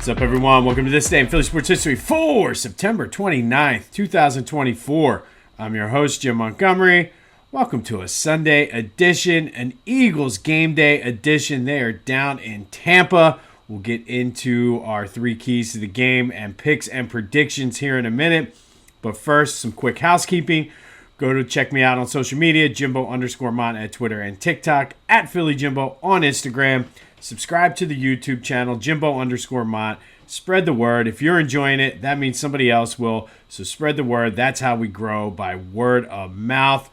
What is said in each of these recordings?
What's up, everyone? Welcome to This Day in Philly Sports History for September 29th, 2024. I'm your host, Jim Montgomery. Welcome to a Sunday edition, an Eagles game day edition. They are down in Tampa. We'll get into our three keys to the game and picks and predictions here in a minute. But first, some quick housekeeping. Go to check me out on social media, Jimbo_Mont at Twitter and TikTok, at PhillyJimbo on Instagram. Subscribe to the YouTube channel, Jimbo_Mont. Spread the word. If you're enjoying it, that means somebody else will. So spread the word. That's how we grow, by word of mouth.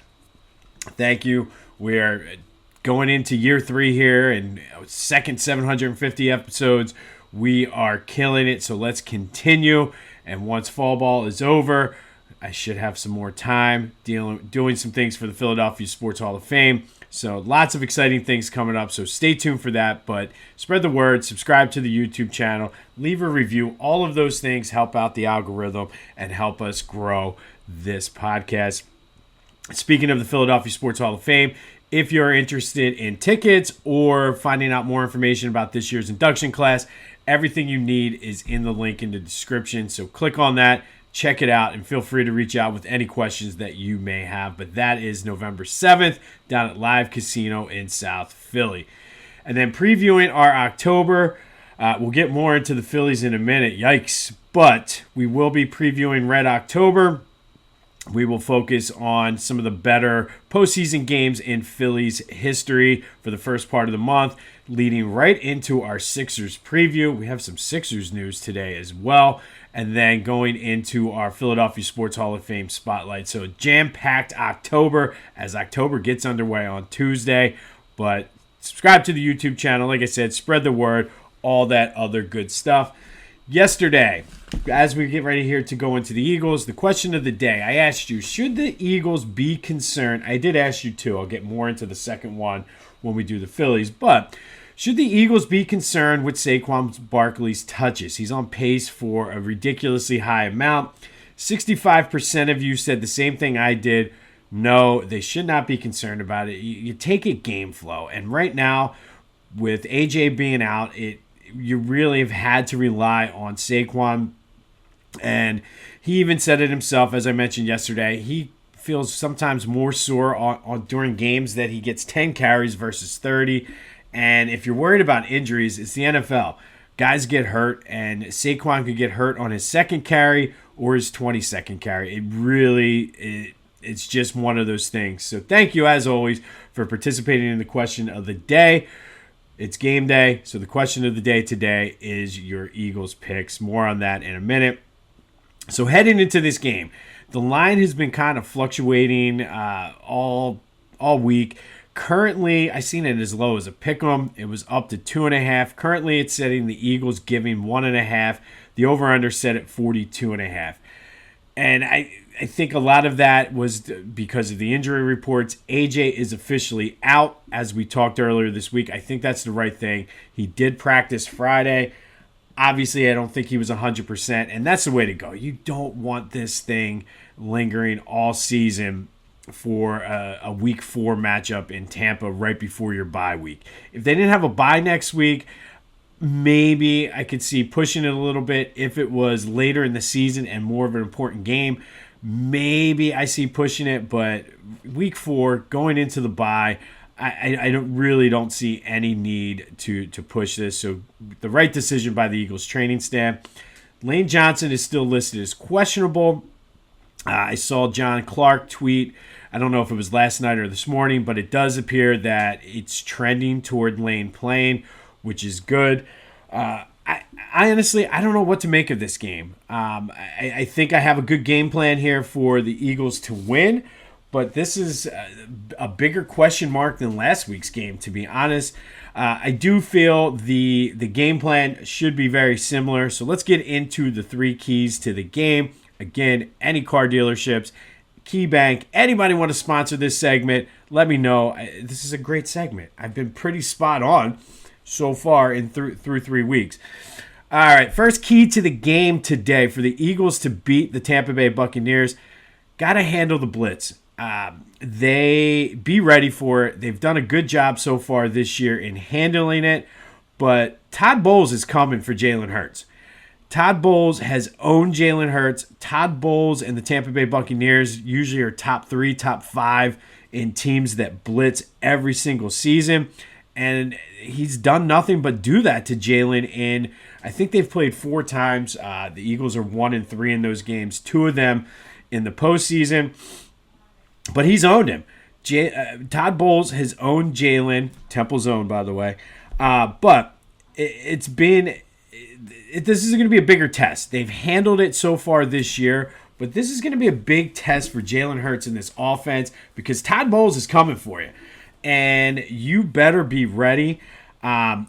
Thank you. We're going into year 3 here and second 750 episodes. We are killing it, so let's continue. And once fall ball is over, I should have some more time doing some things for the Philadelphia Sports Hall of Fame. So lots of exciting things coming up, so stay tuned for that. But spread the word, subscribe to the YouTube channel, leave a review. All of those things help out the algorithm and help us grow this podcast. Speaking of the Philadelphia Sports Hall of Fame, if you're interested in tickets or finding out more information about this year's induction class, everything you need is in the link in the description. So click on that. Check it out and feel free to reach out with any questions that you may have. But that is November 7th down at Live Casino in South Philly. And then previewing our October, we'll get more into the Phillies in a minute. Yikes. But we will be previewing Red October. We will focus on some of the better postseason games in Phillies history for the first part of the month, leading right into our Sixers preview. We have some Sixers news today as well. And then going into our Philadelphia Sports Hall of Fame spotlight. So a jam-packed October as October gets underway on Tuesday. But subscribe to the YouTube channel. Like I said, spread the word, all that other good stuff. Yesterday, as we get ready here to go into the Eagles, the question of the day, I asked you, should the Eagles be concerned? I did ask you two. I'll get more into the second one when we do the Phillies. But should the Eagles be concerned with Saquon Barkley's touches? He's on pace for a ridiculously high amount. 65% of you said the same thing I did. No, they should not be concerned about it. You take it game flow. And right now, with AJ being out, you really have had to rely on Saquon. And he even said it himself, as I mentioned yesterday. He feels sometimes more sore during games that he gets 10 carries versus 30. And if you're worried about injuries, it's the NFL. Guys get hurt, and Saquon could get hurt on his second carry or his 22nd carry. It's just one of those things. So thank you, as always, for participating in the question of the day. It's game day, so the question of the day today is your Eagles picks. More on that in a minute. So heading into this game, the line has been kind of fluctuating all week. Currently, I've seen it as low as a pick'em. It was up to 2.5. Currently, it's setting the Eagles giving 1.5. The over/under set at 42.5. And I think a lot of that was because of the injury reports. AJ is officially out, as we talked earlier this week. I think that's the right thing. He did practice Friday. Obviously, I don't think he was 100%, and that's the way to go. You don't want this thing lingering all season for a week 4 matchup in Tampa right before your bye week. If they didn't have a bye next week, maybe I could see pushing it a little bit. If it was later in the season and more of an important game, maybe I see pushing it. But week 4, going into the bye, I don't see any need to push this. So the right decision by the Eagles training staff. Lane Johnson is still listed as questionable. I saw John Clark tweet, I don't know if it was last night or this morning, but it does appear that it's trending toward Lane playing, which is good. I honestly, I don't know what to make of this game. I think I have a good game plan here for the Eagles to win, but this is a bigger question mark than last week's game, to be honest. I do feel the game plan should be very similar, so let's get into the three keys to the game. Again, any car dealerships, KeyBank, anybody want to sponsor this segment, let me know. This is a great segment. I've been pretty spot on so far through 3 weeks. All right, first key to the game today for the Eagles to beat the Tampa Bay Buccaneers, got to handle the blitz. They be ready for it. They've done a good job so far this year in handling it, but Todd Bowles is coming for Jalen Hurts. Todd Bowles has owned Jalen Hurts. Todd Bowles and the Tampa Bay Buccaneers usually are top 3, top 5 in teams that blitz every single season. And he's done nothing but do that to Jalen. And I think they've played 4 times. The Eagles are 1-3 in those games, 2 of them in the postseason. But he's owned him. Todd Bowles has owned Jalen. Temple's owned, by the way. But this is going to be a bigger test. They've handled it so far this year, but this is going to be a big test for Jalen Hurts in this offense because Todd Bowles is coming for you, and you better be ready. And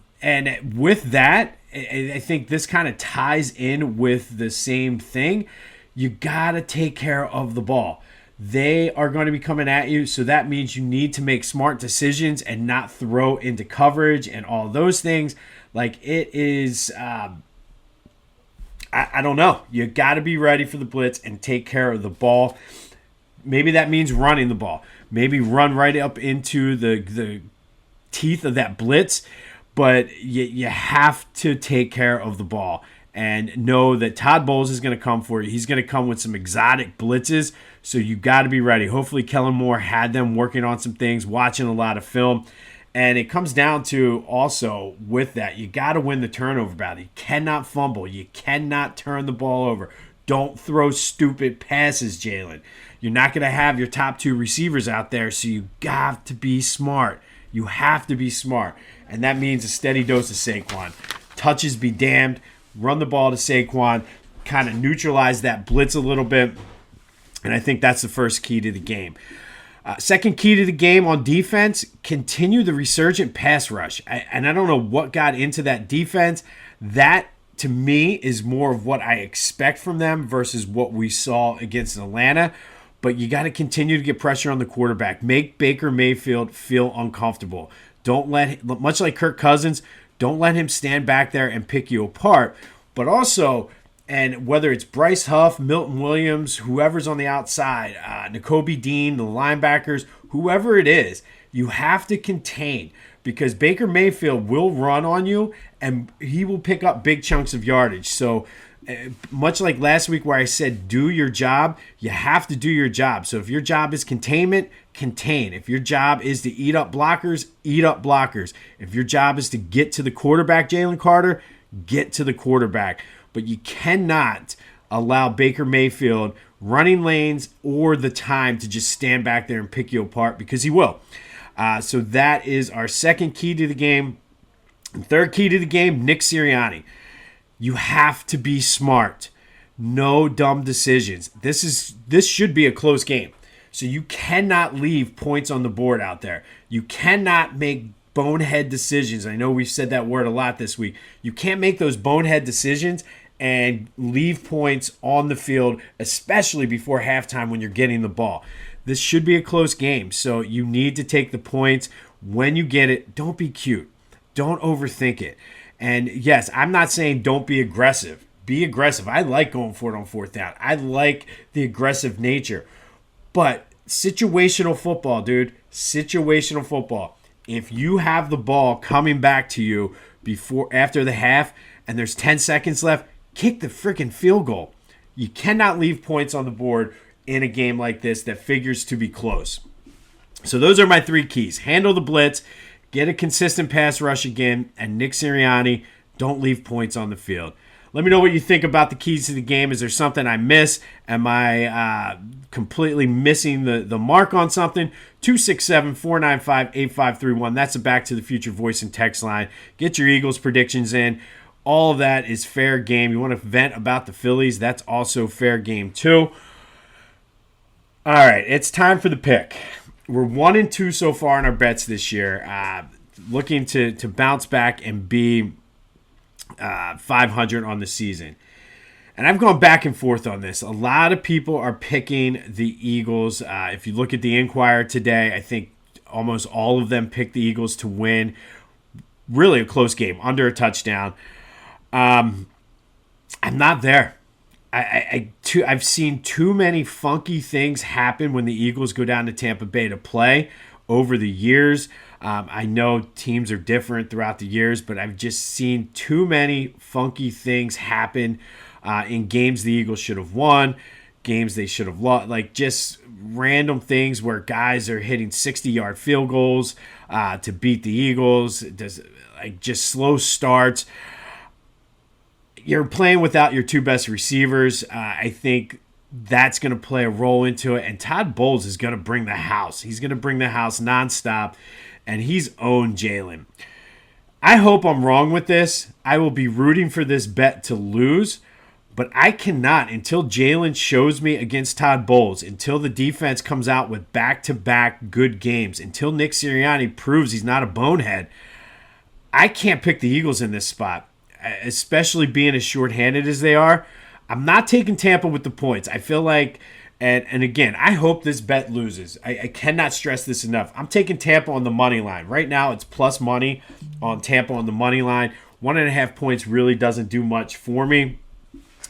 with that, I think this kind of ties in with the same thing. You got to take care of the ball. They are going to be coming at you, so that means you need to make smart decisions and not throw into coverage and all those things. Like, it is, I don't know. You got to be ready for the blitz and take care of the ball. Maybe that means running the ball. Maybe run right up into the teeth of that blitz, but you have to take care of the ball. And know that Todd Bowles is going to come for you. He's going to come with some exotic blitzes, so you got to be ready. Hopefully Kellen Moore had them working on some things, watching a lot of film. And it comes down to also with that, you got to win the turnover battle. You cannot fumble. You cannot turn the ball over. Don't throw stupid passes, Jalen. You're not going to have your top 2 receivers out there, so you got to be smart. You have to be smart. And that means a steady dose of Saquon. Touches be damned. Run the ball to Saquon, kind of neutralize that blitz a little bit, and I think that's the first key to the game. Second key to the game on defense, continue the resurgent pass rush. And I don't know what got into that defense. That, to me, is more of what I expect from them versus what we saw against Atlanta. But you got to continue to get pressure on the quarterback. Make Baker Mayfield feel uncomfortable. Don't let, much like Kirk Cousins, don't let him stand back there and pick you apart. But also, and whether it's Bryce Huff, Milton Williams, whoever's on the outside, Nakobe Dean, the linebackers, whoever it is, you have to contain because Baker Mayfield will run on you and he will pick up big chunks of yardage. So much like last week where I said do your job, you have to do your job. So if your job is containment, contain. If your job is to eat up blockers, eat up blockers. If your job is to get to the quarterback, Jalen Carter, get to the quarterback. But you cannot allow Baker Mayfield running lanes or the time to just stand back there and pick you apart because he will. So that is our second key to the game. And third key to the game, Nick Sirianni. You have to be smart. No dumb decisions. This should be a close game. So you cannot leave points on the board out there. You cannot make bonehead decisions. I know we've said that word a lot this week. You can't make those bonehead decisions and leave points on the field, especially before halftime when you're getting the ball. This should be a close game. So you need to take the points when you get it. Don't be cute. Don't overthink it. And yes, I'm not saying don't be aggressive. Be aggressive. I like going for it on fourth down. I like the aggressive nature. But situational football, dude. Situational football. If you have the ball coming back to you after the half and there's 10 seconds left, kick the freaking field goal. You cannot leave points on the board in a game like this that figures to be close. So those are my 3 keys. Handle the blitz. Get a consistent pass rush again, and Nick Sirianni, don't leave points on the field. Let me know what you think about the keys to the game. Is there something I miss? Am I completely missing the mark on something? 267-495-8531. That's a Back to the Future voice and text line. Get your Eagles predictions in. All of that is fair game. You want to vent about the Phillies? That's also fair game too. All right, it's time for the pick. We're 1-2 so far in our bets this year. Looking to bounce back and be 500 on the season. And I've gone back and forth on this. A lot of people are picking the Eagles. If you look at the Inquirer today, I think almost all of them picked the Eagles to win. Really a close game, under a touchdown. I'm not there. I've seen too many funky things happen when the Eagles go down to Tampa Bay to play over the years. I know teams are different throughout the years, but I've just seen too many funky things happen in games the Eagles should have won, games they should have lost, like just random things where guys are hitting 60-yard field goals to beat the Eagles, just slow starts. You're playing without your two best receivers. I think that's going to play a role into it. And Todd Bowles is going to bring the house. He's going to bring the house nonstop, and he's owned Jalen. I hope I'm wrong with this. I will be rooting for this bet to lose, but I cannot until Jalen shows me against Todd Bowles, until the defense comes out with back-to-back good games, until Nick Sirianni proves he's not a bonehead. I can't pick the Eagles in this spot, especially being as shorthanded as they are. I'm not taking Tampa with the points. I feel like, and again, I hope this bet loses. I cannot stress this enough. I'm taking Tampa on the money line. Right now, it's plus money on Tampa on the money line. 1.5 points really doesn't do much for me.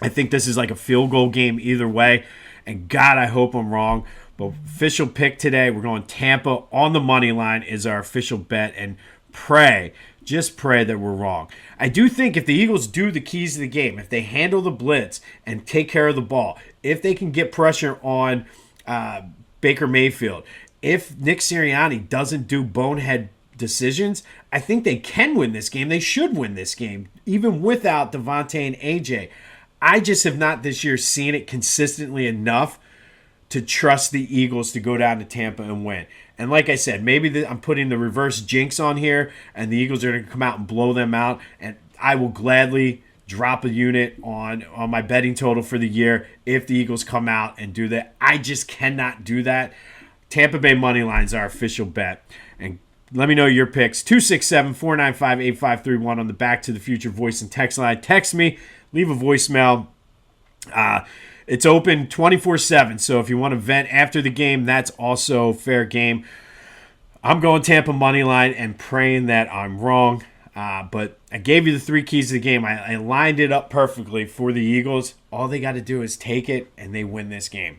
I think this is like a field goal game either way. And God, I hope I'm wrong. But official pick today, we're going Tampa on the money line is our official bet. And just pray that we're wrong. I do think if the Eagles do the keys to the game, if they handle the blitz and take care of the ball, if they can get pressure on Baker Mayfield, if Nick Sirianni doesn't do bonehead decisions, I think they can win this game. They should win this game, even without Devontae and AJ. I just have not this year seen it consistently enough to trust the Eagles to go down to Tampa and win. And like I said, maybe I'm putting the reverse jinx on here, and the Eagles are going to come out and blow them out, and I will gladly drop a unit on my betting total for the year if the Eagles come out and do that. I just cannot do that. Tampa Bay money lines are our official bet. And let me know your picks. 267-495-8531 on the Back to the Future voice and text line. Text me. Leave a voicemail. It's open 24/7, so if you want to vent after the game, that's also fair game. I'm going Tampa money line and praying that I'm wrong. But I gave you the 3 keys to the game. I lined it up perfectly for the Eagles. All they got to do is take it, and they win this game.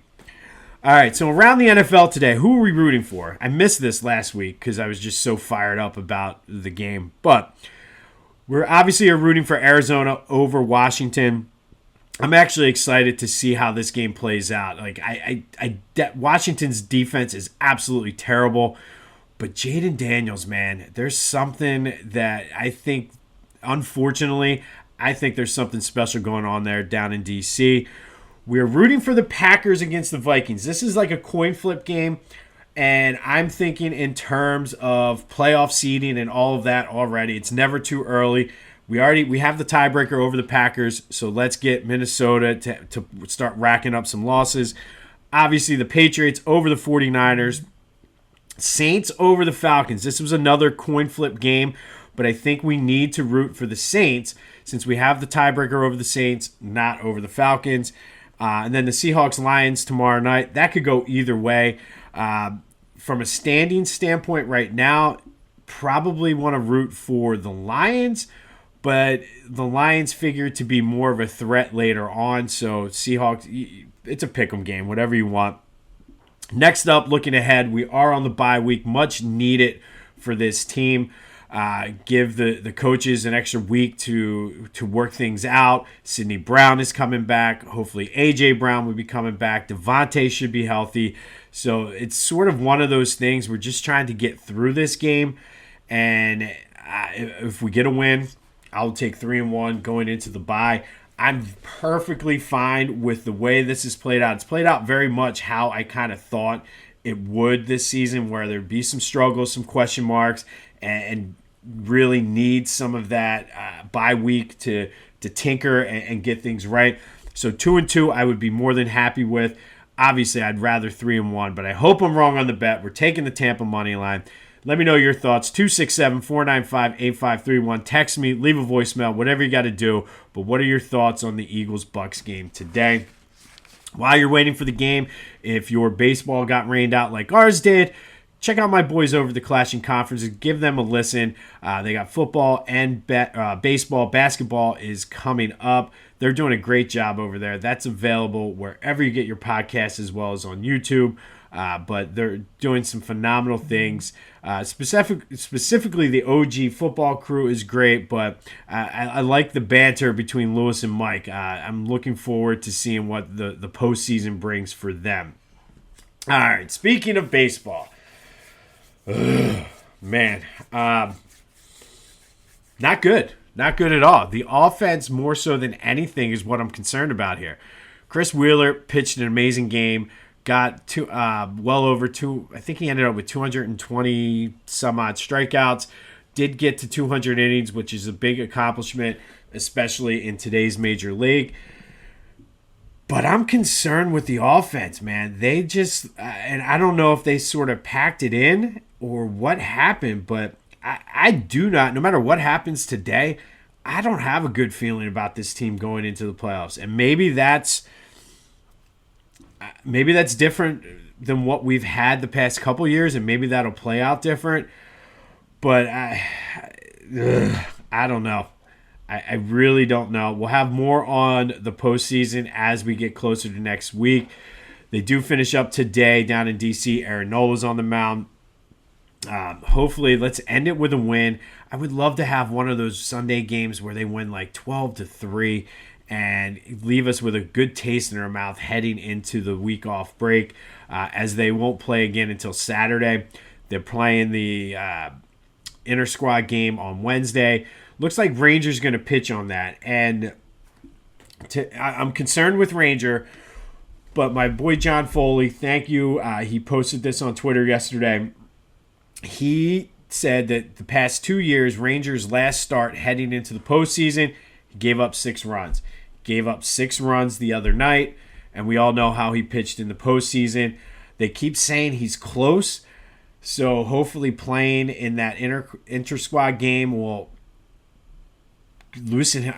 All right, so around the NFL today, who are we rooting for? I missed this last week because I was just so fired up about the game. But we're obviously rooting for Arizona over Washington. I'm actually excited to see how this game plays out. Like Washington's defense is absolutely terrible, but Jaden Daniels, man, there's something that I think, unfortunately, there's something special going on there down in D.C. We're rooting for the Packers against the Vikings. This is like a coin flip game, and I'm thinking in terms of playoff seeding and all of that already. It's never too early. We have the tiebreaker over the Packers, so let's get Minnesota to start racking up some losses. Obviously, the Patriots over the 49ers. Saints over the Falcons. This was another coin flip game, but I think we need to root for the Saints since we have the tiebreaker over the Saints, not over the Falcons. And then the Seahawks-Lions tomorrow night. That could go either way. From a standing standpoint right now, probably want to root for the Lions, but the Lions figure to be more of a threat later on. So Seahawks, it's a pick'em game, whatever you want. Next up, looking ahead, we are on the bye week, much needed for this team. Give the coaches an extra week to work things out. Sidney Brown is coming back. Hopefully A.J. Brown will be coming back. Devontae should be healthy. So it's sort of one of those things. We're just trying to get through this game. And if we get a win, I'll take 3-1 going into the bye. I'm perfectly fine with the way this is played out. It's played out very much how I kind of thought it would this season, where there'd be some struggles, some question marks, and really need some of that bye week to tinker and get things right. So 2-2, I would be more than happy with. Obviously, I'd rather 3-1, but I hope I'm wrong on the bet. We're taking the Tampa money line. Let me know your thoughts. 267-495-8531. Text me, leave a voicemail, whatever you got to do. But what are your thoughts on the Eagles-Bucks game today? While you're waiting for the game, if your baseball got rained out like ours did, check out my boys over at the Clashing Conference. Give them a listen. They got football and baseball. Basketball is coming up. They're doing a great job over there. That's available wherever you get your podcasts as well as on YouTube. but they're doing some phenomenal things. Specifically, the OG football crew is great, but I like the banter between Lewis and Mike. I'm looking forward to seeing what the postseason brings for them. All right, speaking of baseball, man, not good. Not good at all. The offense, more so than anything, is what I'm concerned about here. Chris Wheeler pitched an amazing game. Got to well over two. I think he ended up with 220 some odd strikeouts. Did get to 200 innings, which is a big accomplishment, especially in today's major league. But I'm concerned with the offense, man. They just, and I don't know if they sort of packed it in or what happened, but I do not, no matter what happens today, I don't have a good feeling about this team going into the playoffs. And maybe that's different than what we've had the past couple years, and maybe that'll play out different. But I don't know. I really don't know. We'll have more on the postseason as we get closer to next week. They do finish up today down in D.C. Aaron Nola's on the mound. Hopefully, let's end it with a win. I would love to have one of those Sunday games where they win like 12-3 and leave us with a good taste in our mouth heading into the week off break, as they won't play again until Saturday. They're playing the inter-squad game on Wednesday. Looks like Ranger's going to pitch on that. And I'm concerned with Ranger, but my boy John Foley, thank you. He posted this on Twitter yesterday. He said that the past 2 years, Rangers' last start heading into the postseason, he gave up 6 runs. Gave up 6 runs the other night, and we all know how he pitched in the postseason. They keep saying he's close, so hopefully playing in that inter-squad game will loosen him.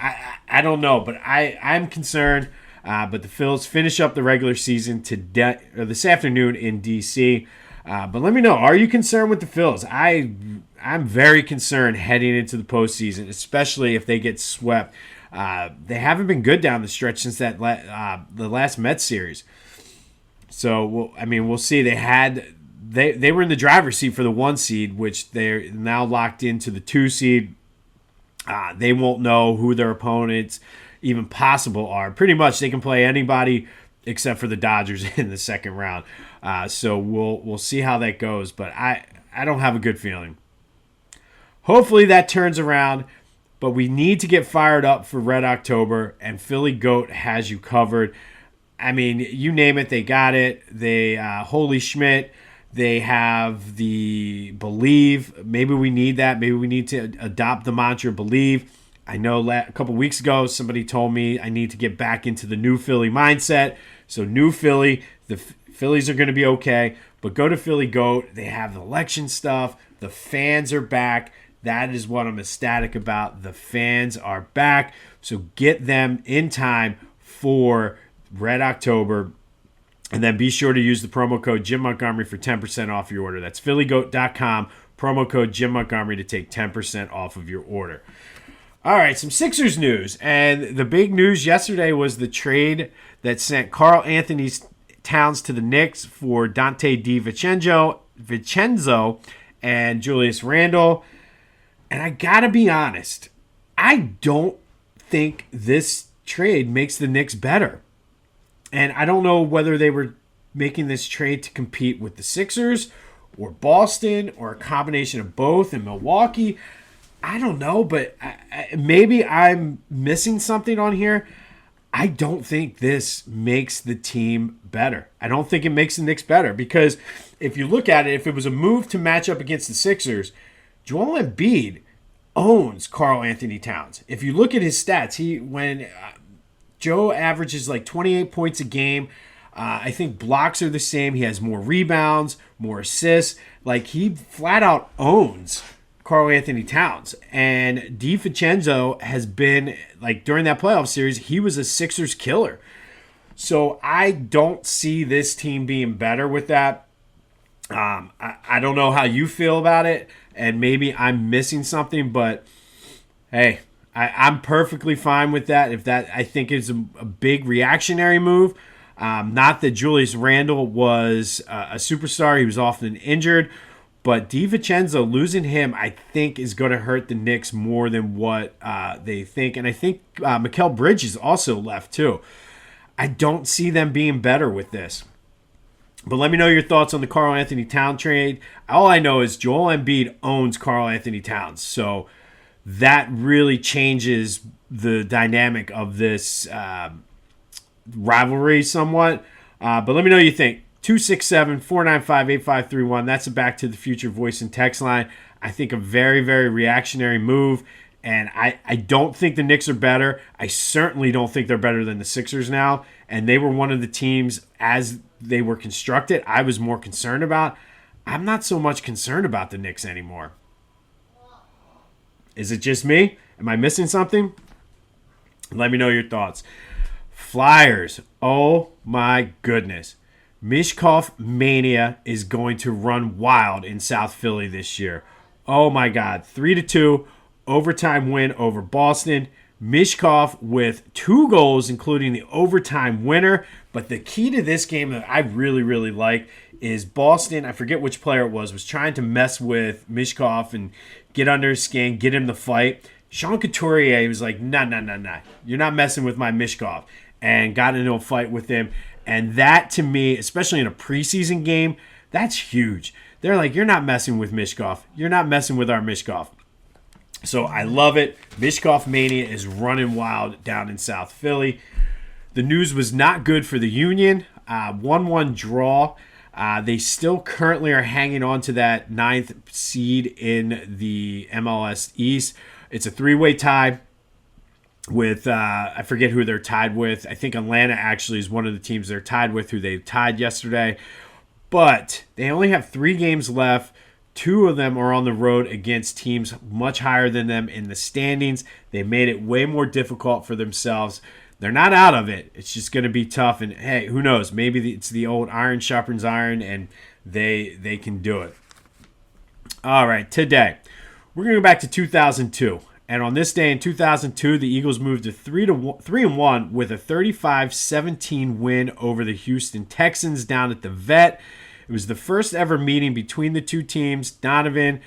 I don't know, but I'm concerned. But the Phillies finish up the regular season this afternoon in D.C., but let me know, are you concerned with the Phillies? I'm very concerned heading into the postseason, especially if they get swept. They haven't been good down the stretch since that the last Mets series. So, we'll see. They were in the driver's seat for the 1 seed, which they're now locked into the 2 seed. They won't know who their opponents even possible are. Pretty much they can play anybody except for the Dodgers in the second round. So we'll see how that goes, but I don't have a good feeling. Hopefully that turns around, but we need to get fired up for Red October, and Philly Goat has you covered. I mean, you name it, they got it. They Holy Schmidt, they have the Believe. Maybe we need that. Maybe we need to adopt the mantra Believe. I know a couple weeks ago somebody told me I need to get back into the new Philly mindset. So new Philly, the Phillies are going to be okay, but go to Philly Goat. They have the election stuff. The fans are back. That is what I'm ecstatic about. The fans are back. So get them in time for Red October. And then be sure to use the promo code Jim Montgomery for 10% off your order. That's phillygoat.com, promo code Jim Montgomery to take 10% off of your order. All right, some Sixers news. And the big news yesterday was the trade that sent Karl Anthony Towns to the Knicks for Dante DiVincenzo and Julius Randle. And I got to be honest, I don't think this trade makes the Knicks better. And I don't know whether they were making this trade to compete with the Sixers or Boston or a combination of both in Milwaukee. I don't know, but maybe I'm missing something on here. I don't think this makes the team better. I don't think it makes the Knicks better, because if you look at it, if it was a move to match up against the Sixers, Joel Embiid owns Karl Anthony Towns. If you look at his stats, when Joe averages like 28 points a game, I think blocks are the same. He has more rebounds, more assists. Like, he flat out owns Karl Anthony Towns. And DiVincenzo has been, like, during that playoff series, he was a Sixers killer. So I don't see this team being better with that. I don't know how you feel about it, and maybe I'm missing something, but hey, I'm perfectly fine with that. If that, I think, is a big reactionary move, Not that Julius Randle was a superstar. He was often injured. But DiVincenzo, losing him, I think, is going to hurt the Knicks more than what they think. And I think Mikal Bridges also left, too. I don't see them being better with this. But let me know your thoughts on the Karl Anthony Towns trade. All I know is Joel Embiid owns Karl Anthony Towns. So that really changes the dynamic of this rivalry somewhat. But let me know what you think. 267-495-8531. That's a Back to the Future voice and text line. I think a very, very reactionary move. And I don't think the Knicks are better. I certainly don't think they're better than the Sixers now. And they were one of the teams, as they were constructed, I was more concerned about. I'm not so much concerned about the Knicks anymore. Is it just me? Am I missing something? Let me know your thoughts. Flyers. Oh my goodness. Michkov Mania is going to run wild in South Philly this year. Oh my God. 3-2 overtime win over Boston. Michkov with 2 goals, including the overtime winner. But the key to this game that I really, really like is Boston, I forget which player it was trying to mess with Michkov and get under his skin, get him to fight. Sean Couturier was like, nah. You're not messing with my Michkov. And got into a fight with him. And that, to me, especially in a preseason game, that's huge. They're like, you're not messing with Michkov. You're not messing with our Michkov. So I love it. Michkov Mania is running wild down in South Philly. The news was not good for the Union. 1-1 draw. They still currently are hanging on to that 9th seed in the MLS East. It's a 3-way tie with, I forget who they're tied with. I think Atlanta actually is one of the teams they're tied with, who they tied yesterday. But they only have 3 games left. 2 of them are on the road against teams much higher than them in the standings. They made it way more difficult for themselves. They're not out of it. It's just going to be tough. And, hey, who knows? Maybe it's the old iron sharpens iron, and they can do it. All right, today, we're going to go back to 2002. And on this day in 2002, the Eagles moved to 3-1 with a 35-17 win over the Houston Texans down at the Vet. It was the first ever meeting between the two teams. Donovan,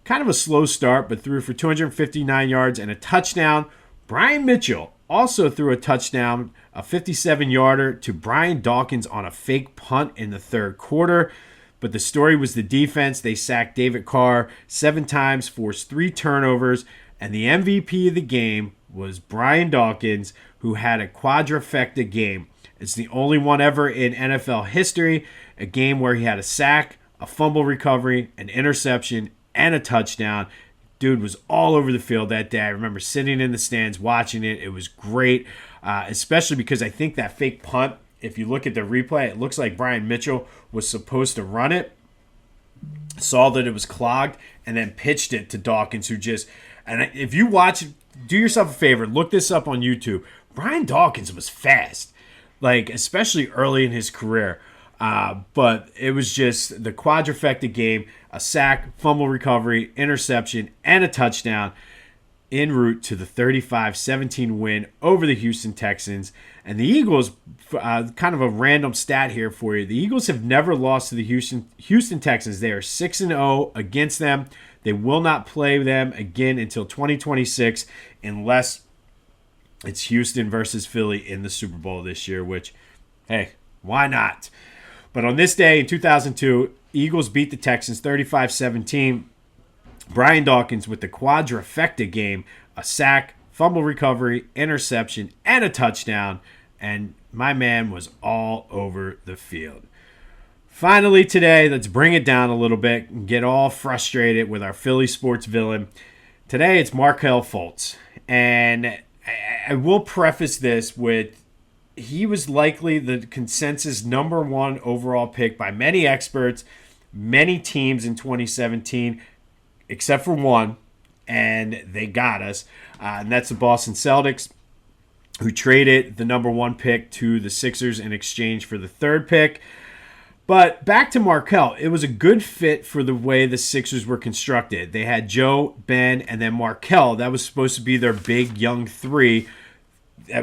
kind of a slow start, but threw for 259 yards and a touchdown. Brian Mitchell also threw a touchdown, a 57-yarder to Brian Dawkins on a fake punt in the third quarter. But the story was the defense. They sacked David Carr 7 times, forced 3 turnovers, and the MVP of the game was Brian Dawkins, who had a quadrafecta game. It's the only one ever in NFL history, a game where he had a sack, a fumble recovery, an interception, and a touchdown. Dude was all over the field that day. I remember sitting in the stands watching it. It was great, especially because I think that fake punt, if you look at the replay, it looks like Brian Mitchell was supposed to run it, saw that it was clogged, and then pitched it to Dawkins, who just... And if you watch, do yourself a favor, look this up on YouTube. Brian Dawkins was fast, like especially early in his career. But it was just the quadrafecta game, a sack, fumble recovery, interception, and a touchdown en route to the 35-17 win over the Houston Texans. And the Eagles, kind of a random stat here for you. The Eagles have never lost to the Houston Texans. They are 6-0 against them. They will not play them again until 2026 unless it's Houston versus Philly in the Super Bowl this year, which, hey, why not? But on this day in 2002, Eagles beat the Texans 35-17. Brian Dawkins with the quadrafecta game, a sack, fumble recovery, interception, and a touchdown. And my man was all over the field. Finally today, let's bring it down a little bit and get all frustrated with our Philly Sports Villian. Today, it's Markelle Fultz. And I will preface this with he was likely the consensus number 1 overall pick by many experts, many teams in 2017, except for one, and they got us. And that's the Boston Celtics, who traded the number 1 pick to the Sixers in exchange for the 3rd pick. But back to Markelle, it was a good fit for the way the Sixers were constructed. They had Joe, Ben, and then Markelle. That was supposed to be their big young 3.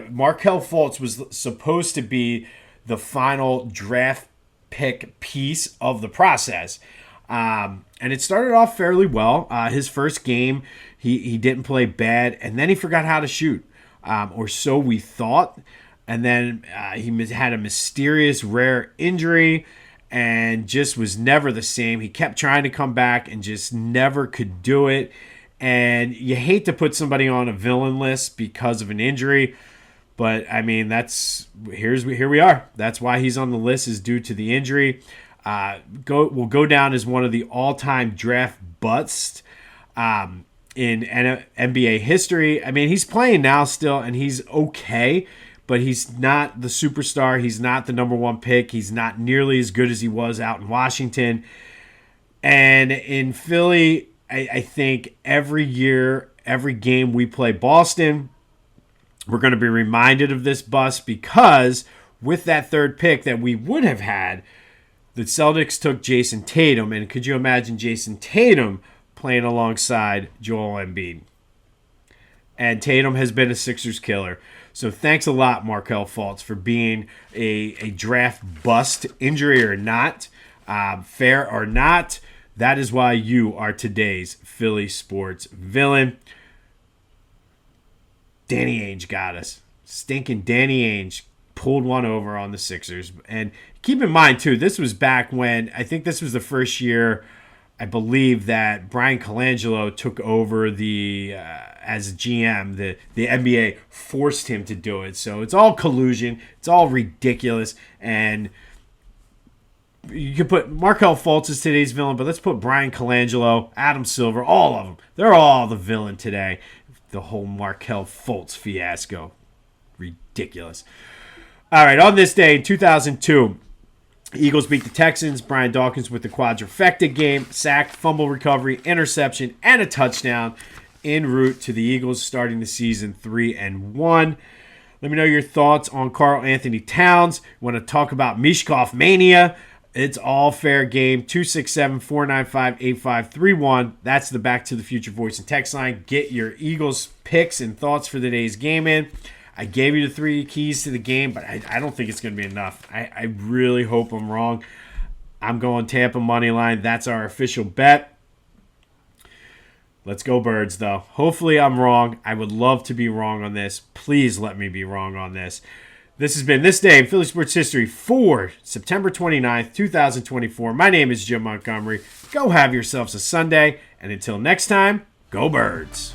Markelle Fultz was supposed to be the final draft pick piece of the process. And it started off fairly well. His first game, he didn't play bad, and then he forgot how to shoot, or so we thought. And then he had a mysterious, rare injury and just was never the same. He kept trying to come back and just never could do it. And you hate to put somebody on a villain list because of an injury, but I mean here we are. That's why he's on the list, is due to the injury. Will go down as one of the all-time draft busts in NBA history. I mean, he's playing now still, and he's okay, but he's not the superstar. He's not the number one pick. He's not nearly as good as he was out in Washington. And in Philly, I think every year, every game we play Boston, we're going to be reminded of this bust, because with that third pick that we would have had, the Celtics took Jason Tatum. And could you imagine Jason Tatum playing alongside Joel Embiid? And Tatum has been a Sixers killer. So thanks a lot, Markelle Fultz, for being a draft bust, injury or not, fair or not. That is why you are today's Philly Sports Villain. Danny Ainge got us. Stinking Danny Ainge pulled one over on the Sixers. And keep in mind, too, this was back when, I think this was the first year, I believe, that Brian Colangelo took over as GM. The NBA forced him to do it. So it's all collusion. It's all ridiculous. And you can put Markelle Fultz as today's villain, but let's put Brian Colangelo, Adam Silver, all of them. They're all the villain today. The whole Markelle Fultz fiasco. Ridiculous. All right, on this day in 2002, Eagles beat the Texans. Brian Dawkins with the Quadrafecta game, sack, fumble recovery, interception, and a touchdown en route to the Eagles starting the season 3-1. Let me know your thoughts on Karl Anthony Towns. Want to talk about Michkov Mania? It's all fair game. 267-495-8531. That's the Back to the Future voice and text line. Get your Eagles picks and thoughts for today's game in. I gave you the 3 keys to the game, but I don't think it's going to be enough. I really hope I'm wrong. I'm going Tampa money line. That's our official bet. Let's go Birds, though. Hopefully I'm wrong. I would love to be wrong on this. Please let me be wrong on this. This has been This Day in Philly Sports History for September 29th, 2024. My name is Jim Montgomery. Go have yourselves a Sunday, and until next time, go Birds.